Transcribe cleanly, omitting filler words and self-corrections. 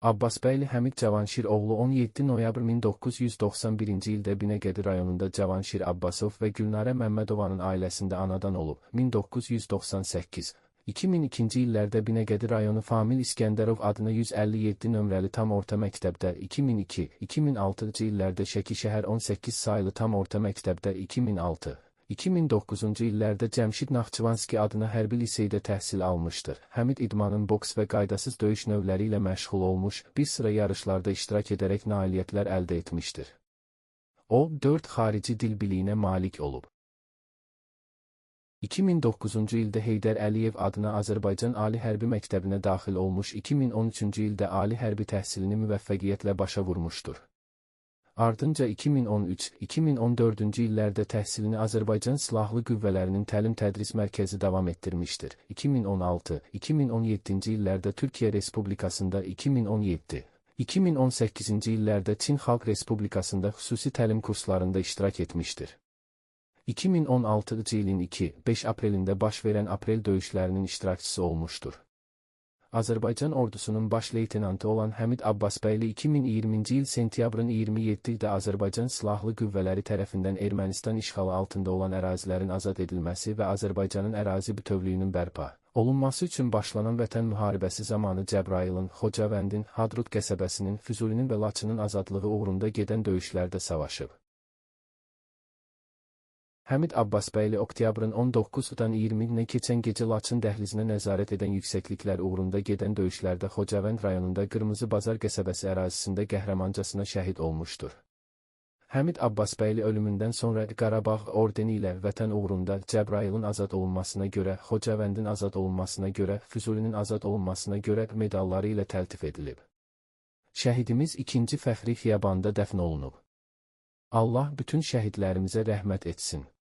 Abbasbəyli Həmid Cavanşir oğlu 17 noyabr 1991-ci ildə Binəqədi rayonunda Cavanşir Abbasov və Gülnarə Məmmədovanın ailəsində anadan olub. 1998. 2002-ci illərdə Binəqədi rayonu Famil İskəndərov adına 157 nömrəli tam orta məktəbdə, 2002-2006-cı illərdə Şəki şəhər 18 saylı tam orta məktəbdə, 2006-2009-cu illərdə Cəmşid Naxçıvanski adına hərbi liseydə təhsil almışdır. Həmid idmanın boks və qaydasız döyüş növləri ilə məşğul olmuş, bir sıra yarışlarda iştirak edərək nailiyyətlər əldə etmişdir. O, 4 xarici dil biliyinə malik olub. 2009-cu ildə Heydər Əliyev adına Azərbaycan Ali Hərbi Məktəbinə daxil olmuş, 2013-cü ildə ali hərbi təhsilini müvəffəqiyyətlə başa vurmuşdur. Ardınca 2013-2014-cü illərdə təhsilini Azərbaycan Silahlı Qüvvələrinin Təlim-Tədris Mərkəzi davam etdirmişdir. 2016-2017-ci illərdə Türkiyə Respublikasında, 2017-2018-ci illərdə Çin Xalq Respublikasında xüsusi təlim kurslarında iştirak etmişdir. 2016-cı ilin 2-5 aprelində baş verən aprel döyüşlərinin iştirakçısı olmuşdur. Azərbaycan ordusunun baş leytenantı olan Həmid Abbasbəyli 2020-ci il sentyabrın 27-də Azərbaycan Silahlı Qüvvələri tərəfindən Ermənistan işğalı altında olan ərazilərin azad edilməsi və Azərbaycanın ərazi bütövlüyünün bərpa olunması üçün başlanan Vətən müharibəsi zamanı Cəbrayılın, Xocavəndin, Hadrut qəsəbəsinin, Füzulinin və Laçının azadlığı uğrunda gedən döyüşlərdə savaşıb. Həmid Abbasbəyli oktyabrın 19-dan 20-nə keçən gecə Laçın dəhlizinə nəzarət edən yüksəkliklər uğrunda gedən döyüşlərdə Xocavənd rayonunda Qırmızı Bazar qəsəbəsi ərazisində qəhrəmancasına şəhid olmuşdur. Həmid Abbasbəyli ölümündən sonra Qarabağ ordeni ilə Vətən uğrunda Cəbrayılın azad olunmasına görə, Xocavəndin azad olunmasına görə, Füzulinin azad olunmasına görə medalları ilə təltif edilib. Şəhidimiz 2-ci Fəxri Xiyabanda dəfn olunub. Allah bütün şəhidlərimizə rəhmət etsin.